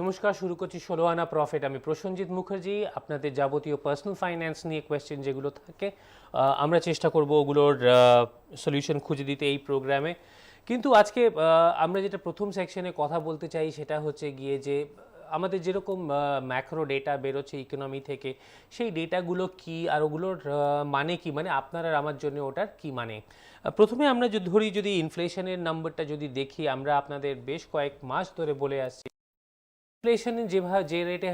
নমস্কার, শুরু করছি ১৬ আনা প্রফিট। আমি প্রসেনজিৎ মুখার্জি। আপনাদের যাবতীয় পার্সোনাল ফাইন্যান্স নিয়ে কোয়েশ্চেন যেগুলো থাকে আমরা চেষ্টা করব ওগুলোর সলিউশন খুঁজে দিতে এই প্রোগ্রামে। কিন্তু আজকে আমরা যেটা প্রথম সেকশনে কথা বলতে চাই সেটা হচ্ছে গিয়ে যে আমাদের যেরকম ম্যাক্রো ডেটা বেরোচ্ছে ইকোনমি থেকে, সেই ডেটাগুলো কি আর ওগুলোর মানে কি, মানে আপনার আর আমার জন্য ওটার কি মানে। প্রথমে আমরা যদি ইনফ্লেশনের নাম্বারটা যদি দেখি, আমরা আপনাদের বেশ কয়েক মাস ধরে বলে আসছি ইনফ্লেশন যে রেটে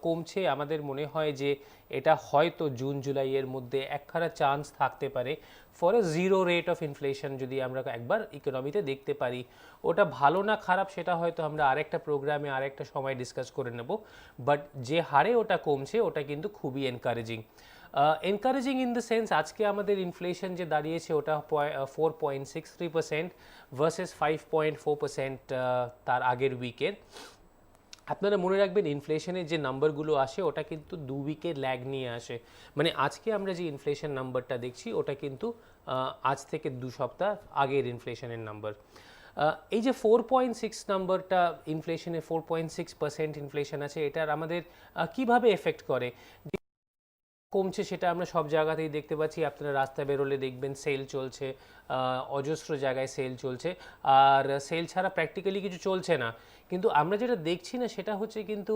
কমছে, আমাদের মনে হয় যে এটা হয়তো জুন জুলাইয়ের মধ্যে একখানা চান্স থাকতে পারে for a zero rate of inflation যদি আমরা একবার ইকোনমিতে দেখতে পারি। ওটা ভালো না খারাপ সেটা হয়তো আমরা আরেকটা প্রোগ্রামে আরেকটা সময় ডিসকাস করে নেব, বাট যে হারে ওটা কমছে ওটা কিন্তু খুবই এনকারেজিং ইন দ্য সেন্স আজকে আমাদের ইনফ্লেশন যে দাঁড়িয়েছে ওটা 4.63% ভার্সেস 5.4% তার আগের উইকের। আপনারা মনে রাখবেন ইনফ্লেশনের যে নাম্বারগুলো আসে ওটা কিন্তু 2 উইকের ল্যাগ নিয়ে আসে। মানে আজকে আমরা যে ইনফ্লেশন নাম্বারটা দেখছি ওটা কিন্তু আজ থেকে 2 সপ্তাহ আগের ইনফ্লেশনের নাম্বার। এই যে 4.6 নাম্বারটা ইনফ্লেশনে 4.6% ইনফ্লেশন আছে, এটার আমাদের কিভাবে এফেক্ট করে কমছে সেটা আমরা সব জায়গাতেই দেখতে পাচ্ছি। আপনারা রাস্তায় বেরোলে দেখবেন সেল চলছে, অজস্র জায়গায় সেল চলছে, আর সেল ছাড়া প্র্যাকটিক্যালি কিছু চলছে না। কিন্তু আমরা যেটা দেখছি না সেটা হচ্ছে কিন্তু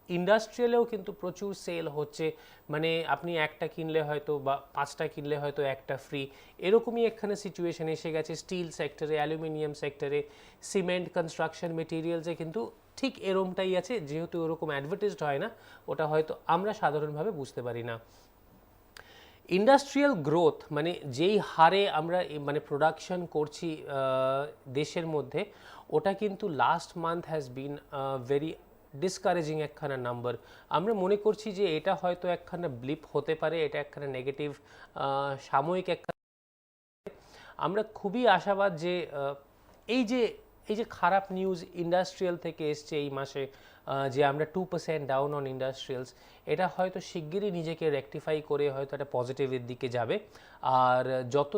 ইন্ডাস্ট্রিয়ালেও কিন্তু প্রচুর সেল হচ্ছে। মানে আপনি একটা কিনলে হয়তো বা 5টা কিনলে হয়তো একটা ফ্রি, এরকমই একখানে সিচুয়েশন এসে গেছে স্টিল সেক্টরে, অ্যালুমিনিয়াম সেক্টরে, সিমেন্ট, কনস্ট্রাকশন মেটেরিয়ালসে কিন্তু ঠিক এরমটাই আছে। যেহেতু ওরকম অ্যাডভার্টাইজড হয় না, ওটা হয়তো আমরা সাধারণভাবে বুঝতে পারি না। ইন্ডাস্ট্রিয়াল গ্রোথ মানে যেই হারে আমরা মানে প্রোডাকশন করছি দেশের মধ্যে, ওটা কিন্তু last month has been very discouraging একখানা নাম্বার। আমরা মনে করছি যে এটা হয়তো একখানা ব্লিপ হতে পারে, এটা একখানা নেগেটিভ সাময়িক একখানা। আমরা খুবই আশাবাদ যে এই যে এই যে খারাপ নিউজ ইন্ডাস্ট্রিয়াল থেকে এসছে এই মাসে, যে আমরা 2% ডাউন অন ইন্ডাস্ট্রিয়ালস, এটা হয়তো শিগগিরই নিজেকে রেকটিফাই করে হয়তো একটা পজিটিভের দিকে যাবে। আর যত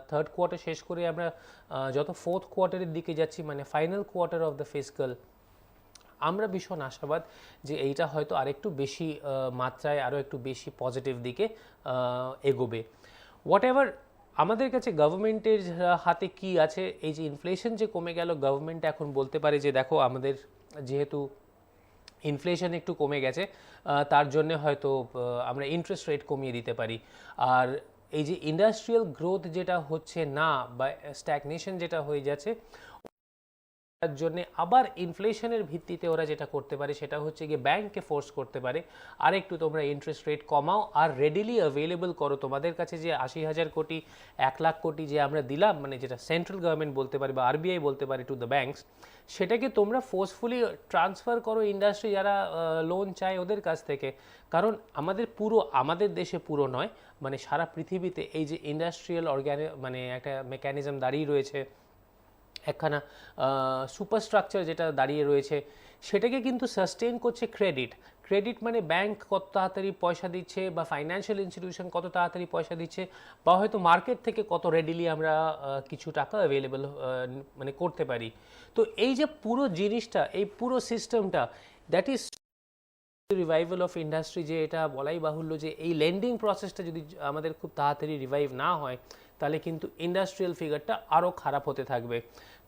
থার্ড কোয়ার্টার শেষ করে আমরা যত ফোর্থ কোয়ার্টারের দিকে যাচ্ছি, মানে final quarter of the fiscal, আমরা ভীষণ আশাবাদ যে এইটা হয়তো আরেকটু বেশি মাত্রায় আরও একটু বেশি পজিটিভ দিকে এগোবে। হোয়াট এভার আমাদের কাছে গভর্নমেন্টের হাতে কি আছে, এই যে ইনফ্লেশন যে কমে গেল, গভর্নমেন্ট এখন বলতে পারে যে দেখো আমাদের যেহেতু ইনফ্লেশন একটু কমে গেছে, তার জন্য হয়তো আমরা ইন্টারেস্ট রেট কমিয়ে দিতে পারি। আর এই যে ইন্ডাস্ট্রিয়াল গ্রোথ যেটা হচ্ছে না বা স্ট্যাগনেশন যেটা হয়ে যাচ্ছে, তার জন্য আবার ইনফ্লেশনের ভিত্তিতে ওরা যেটা করতে পারে সেটা হচ্ছে গিয়ে ব্যাংককে ফোর্স করতে পারে আর একটু তোমরা ইন্টারেস্ট রেট কমাও আর রেডিলি অ্যাভেলেবল করো। তোমাদের কাছে যে 80,000 কোটি 1 লাখ কোটি যে আমরা দিলাম, মানে যেটা সেন্ট্রাল গভর্নমেন্ট বলতে পারে বা আরবিআই বলতে পারে টু দ্য ব্যাংকস, সেটাকে তোমরা ফোর্সফুলি ট্রান্সফার করো ইন্ডাস্ট্রি যারা লোন চায় ওদের কাছ থেকে। কারণ আমাদের দেশে পুরো নয়, মানে সারা পৃথিবীতে এই যে ইন্ডাস্ট্রিয়াল মানে একটা মেকানিজম দাঁড়িয়ে রয়েছে, একখানা সুপারস্ট্রাকচার যেটা দাঁড়িয়ে রয়েছে, সেটাকে কিন্তু সাস্টেন করছে ক্রেডিট মানে ব্যাংক কত তাড়াতাড়ি পয়সা দিচ্ছে বা ফাইন্যান্সিয়াল ইনস্টিটিউশন কত তাড়াতাড়ি পয়সা দিচ্ছে, বা হয়তো মার্কেট থেকে কত রেডিলি আমরা কিছু টাকা অ্যাভেলেবল মানে করতে পারি। তো এই যে পুরো জিনিসটা, এই পুরো সিস্টেমটা, that is revival of industry. যে এটা বলাই বাহুল্য যে এই লেন্ডিং প্রসেসটা যদি আমাদের খুব তাড়াতাড়ি রিভাইভ না হয়, তাহলে কিন্তু ইন্ডাস্ট্রিয়াল ফিগারটা আরও খারাপ হতে থাকবে।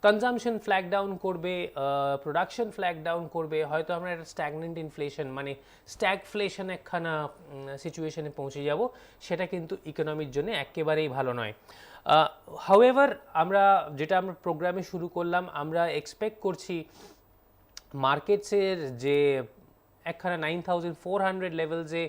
কনজামশন ফ্ল্যাগ ডাউন করবে, প্রোডাকশন ফ্ল্যাগ ডাউন করবে, হয়তো আমরা একটা স্ট্যাগনেন্ট ইনফ্লেশন মানে স্ট্যাগফ্লেশন একখানা সিচুয়েশনে পৌঁছে যাব। সেটা কিন্তু ইকোনমির জন্য একেবারেই ভালো নয়। হাউএভার আমরা প্রোগ্রামে শুরু করলাম, আমরা এক্সপেক্ট করছি মার্কেটসের যে একখানা 9,400 লেভেলসে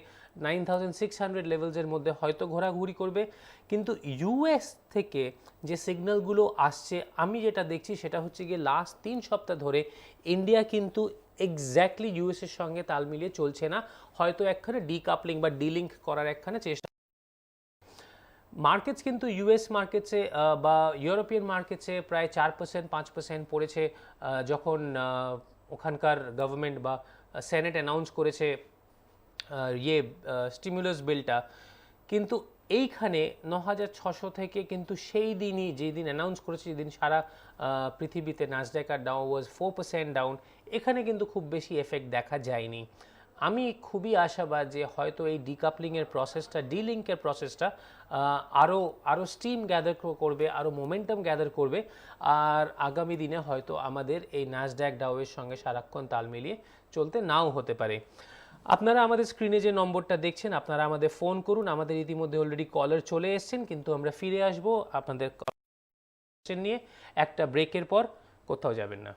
9,600 লেভেলসের মধ্যে হয়তো ঘোরাঘুরি করবে। কিন্তু ইউএস থেকে যে সিগন্যালগুলো আসছে আমি যেটা দেখছি সেটা হচ্ছে গিয়ে লাস্ট 3 সপ্তাহ ধরে ইন্ডিয়া কিন্তু এক্স্যাক্টলি ইউএসের সঙ্গে তাল মিলিয়ে চলছে না, হয়তো একখানে ডিকাপলিং বা ডিলিঙ্ক করার একখানে চেষ্টা। মার্কেটস কিন্তু ইউএস মার্কেটসে বা ইউরোপিয়ান মার্কেটসে প্রায় 4% 5% পড়েছে যখন ওখানকার গভর্নমেন্ট বা সেনেট অ্যানাউন্স করেছে স্টিমুলাস বিলটা। কিন্তু এইখানে 9600 থেকে কিন্তু সেই দিনই যেই দিন অ্যানাউন্স করেছে যেদিন সারা পৃথিবীতে নাসড্যাক আর ডাউ ওয়াজ 4% ডাউন, এখানে কিন্তু খুব বেশি এফেক্ট দেখা যায়নি। আমি খুবই আশাবাদ যে হয়তো এই ডিকাপলিংয়ের প্রসেসটা, ডিলিঙ্কের প্রসেসটা আরও স্টিম গ্যাদার করবে, আরও মোমেন্টাম গ্যাদার করবে, আর আগামী দিনে হয়তো আমাদের এই নাসড্যাক ডাউয়ের সঙ্গে সারাক্ষণ তাল মিলিয়ে চলতে নাও হতে পারে। আপনারা আমাদের স্ক্রিনে যে নম্বরটা দেখছেন, আপনারা আমাদের ফোন করুন। আমাদের ইতিমধ্যে অলরেডি কলার চলে এসেছেন, কিন্তু আমরা ফিরে আসবো আপনাদের নিয়ে একটা ব্রেকের পর। কোথাও যাবেন না।